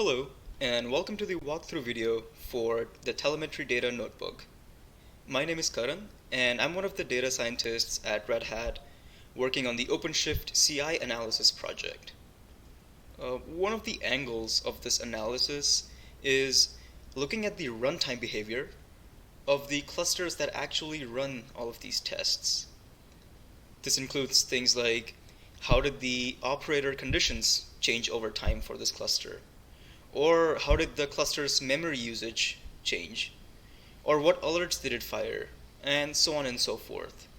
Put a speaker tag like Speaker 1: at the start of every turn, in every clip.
Speaker 1: Hello, and welcome to the walkthrough video for the Telemetry Data Notebook. My name is Karan, and I'm one of the data scientists at Red Hat working on the ocp-ci-analysis project. One of the angles of this analysis is looking at the runtime behavior of the clusters that actually run all of these tests. This includes things like how did the operator conditions change over time for this cluster? Or how did the cluster's memory usage change? Or what alerts did it fire? And so on and so forth.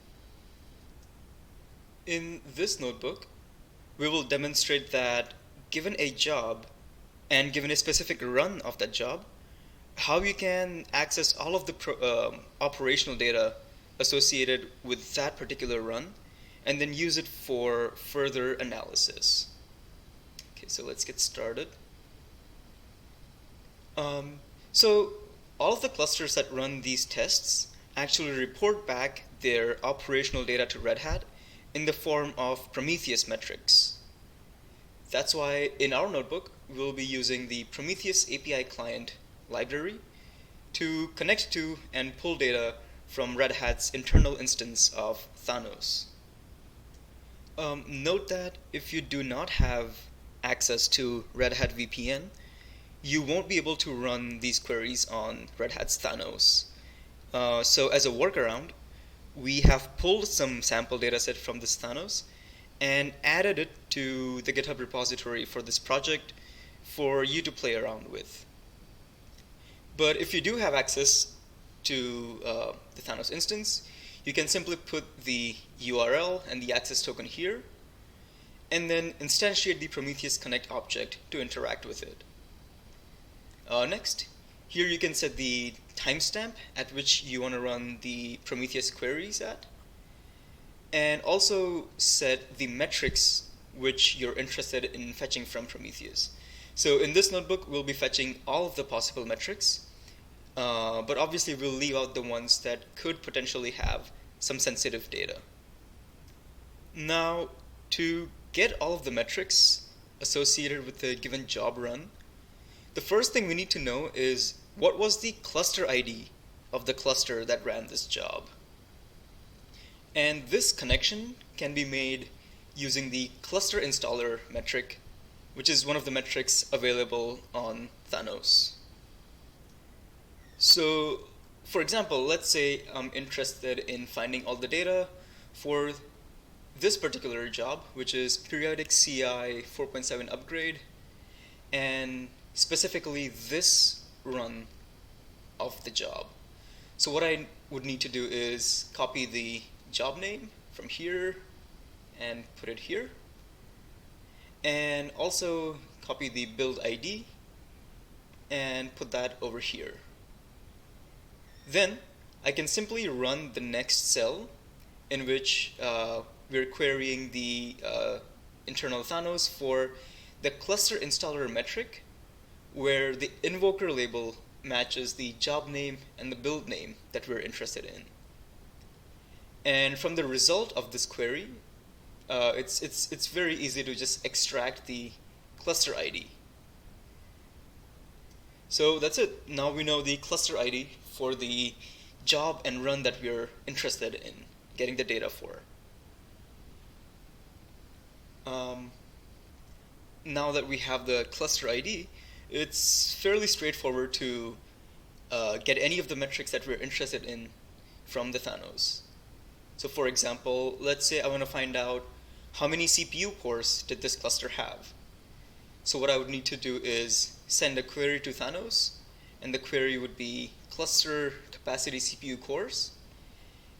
Speaker 1: In this notebook, we will demonstrate that given a job and given a specific run of that job, how you can access all of the operational data associated with that particular run and then use it for further analysis. Okay, so let's get started. So all of the clusters that run these tests actually report back their operational data to Red Hat in the form of Prometheus metrics. That's why in our notebook, we'll be using the Prometheus API client library to connect to and pull data from Red Hat's internal instance of Thanos. Note that if you do not have access to Red Hat VPN, you won't be able to run these queries on Red Hat's Thanos. So as a workaround, we have pulled some sample dataset from this Thanos and added it to the GitHub repository for this project for you to play around with. But if you do have access to the Thanos instance, you can simply put the URL and the access token here, and then instantiate the Prometheus Connect object to interact with it. Next, here you can set the timestamp at which you want to run the Prometheus queries at, and also set the metrics which you're interested in fetching from Prometheus. So in this notebook, we'll be fetching all of the possible metrics, but obviously we'll leave out the ones that could potentially have some sensitive data. Now, to get all of the metrics associated with the given job run, the first thing we need to know is what was the cluster ID of the cluster that ran this job. And this connection can be made using the cluster installer metric, which is one of the metrics available on Thanos. So, for example, let's say I'm interested in finding all the data for this particular job, which is periodic CI 4.7 upgrade, and specifically this run of the job. So what I would need to do is copy the job name from here and put it here, and also copy the build ID and put that over here. Then I can simply run the next cell in which we're querying the internal Thanos for the cluster installer metric, where the invoker label matches the job name and the build name that we're interested in. And from the result of this query, it's very easy to just extract the cluster ID. So that's it. Now we know the cluster ID for the job and run that we're interested in getting the data for. Now that we have the cluster ID, it's fairly straightforward to get any of the metrics that we're interested in from the Thanos. So for example, let's say I want to find out how many CPU cores did this cluster have. So what I would need to do is send a query to Thanos, and the query would be cluster capacity CPU cores,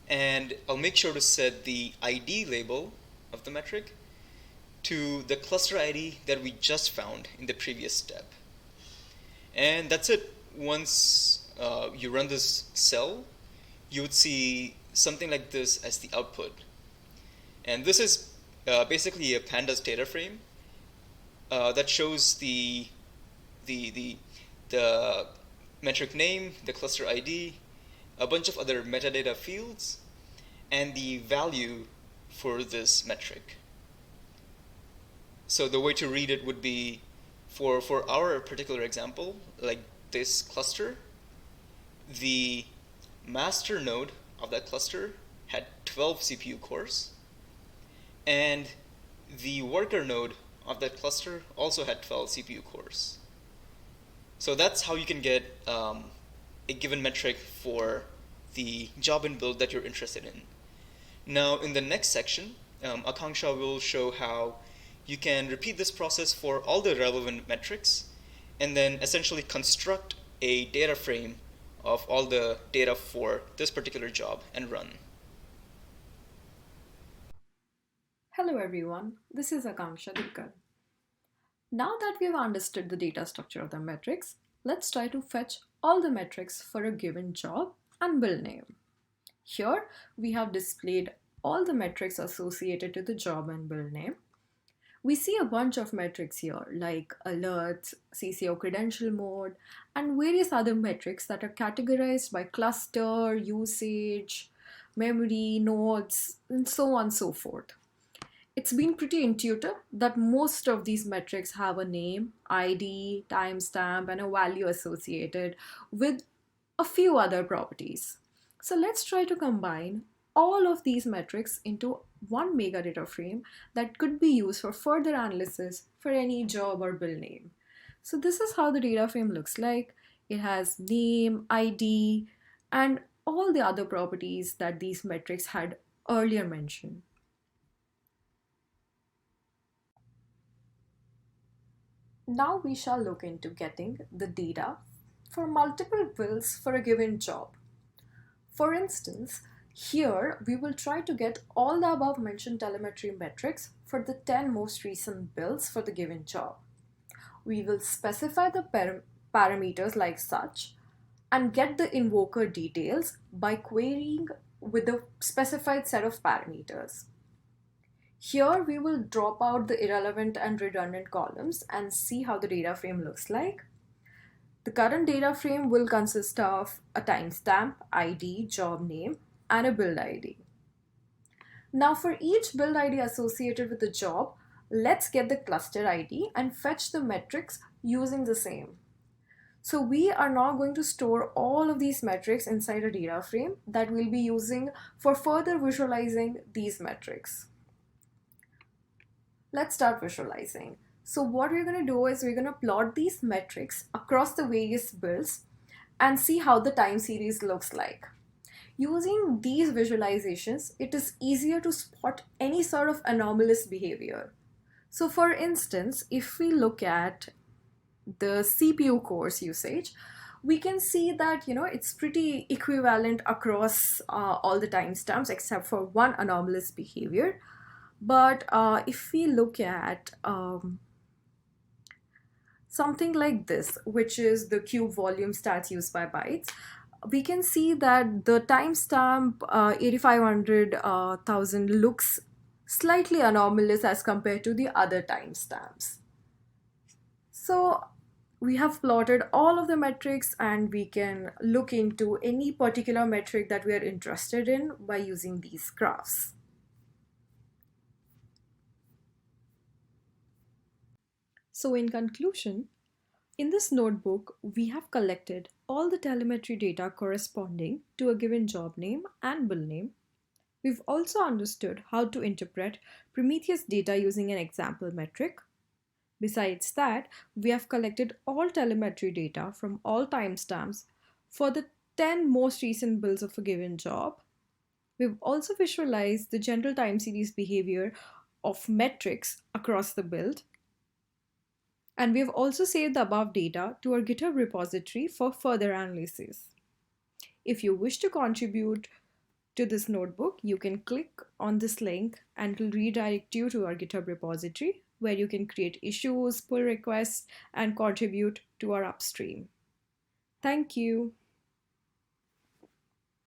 Speaker 1: and I'll make sure to set the ID label of the metric to the cluster ID that we just found in the previous step. And that's it. Once you run this cell, you would see something like this as the output. And this is basically a pandas data frame that shows the metric name, the cluster ID, a bunch of other metadata fields, and the value for this metric. So the way to read it would be For our particular example, like this cluster, the master node of that cluster had 12 CPU cores, and the worker node of that cluster also had 12 CPU cores. So that's how you can get a given metric for the job and build that you're interested in. Now, in the next section, Akanksha will show how you can repeat this process for all the relevant metrics and then essentially construct a data frame of all the data for this particular job and run.
Speaker 2: Hello everyone, this is Akanksha Dikkar. Now that we have understood the data structure of the metrics, let's try to fetch all the metrics for a given job and build name. Here we have displayed all the metrics associated to the job and build name. We see a bunch of metrics here like alerts, CCO credential mode, and various other metrics that are categorized by cluster, usage, memory, nodes, and so on and so forth. It's been pretty intuitive that most of these metrics have a name, ID, timestamp, and a value associated with a few other properties. So let's try to combine all of these metrics into one mega data frame that could be used for further analysis for any job or build name. So this is how the data frame looks like. It has name, ID, and all the other properties that these metrics had earlier mentioned. Now we shall look into getting the data for multiple bills for a given job. For instance, here we will try to get all the above mentioned telemetry metrics for the 10 most recent bills for the given job. We will specify the parameters like such and get the invoker details by querying with the specified set of parameters. Here we will drop out the irrelevant and redundant columns and see how the data frame looks like. The current data frame will consist of a timestamp, ID, job name, and a build ID. Now for each build ID associated with the job, let's get the cluster ID and fetch the metrics using the same. So we are now going to store all of these metrics inside a data frame that we'll be using for further visualizing these metrics. Let's start visualizing. So what we're going to do is we're going to plot these metrics across the various builds and see how the time series looks like. Using these visualizations, it is easier to spot any sort of anomalous behavior. So for instance, if we look at the CPU cores usage, we can see that it's pretty equivalent across all the timestamps except for one anomalous behavior. But if we look at something like this, which is the cube volume stats used by bytes, we can see that the timestamp 8500,000 looks slightly anomalous as compared to the other timestamps. So we have plotted all of the metrics and we can look into any particular metric that we are interested in by using these graphs. So in conclusion, in this notebook, we have collected all the telemetry data corresponding to a given job name and build name. We've also understood how to interpret Prometheus data using an example metric. Besides that, we have collected all telemetry data from all timestamps for the 10 most recent builds of a given job. We've also visualized the general time series behavior of metrics across the build. And we have also saved the above data to our GitHub repository for further analysis. If you wish to contribute to this notebook, you can click on this link and it will redirect you to our GitHub repository where you can create issues, pull requests, and contribute to our upstream. Thank you.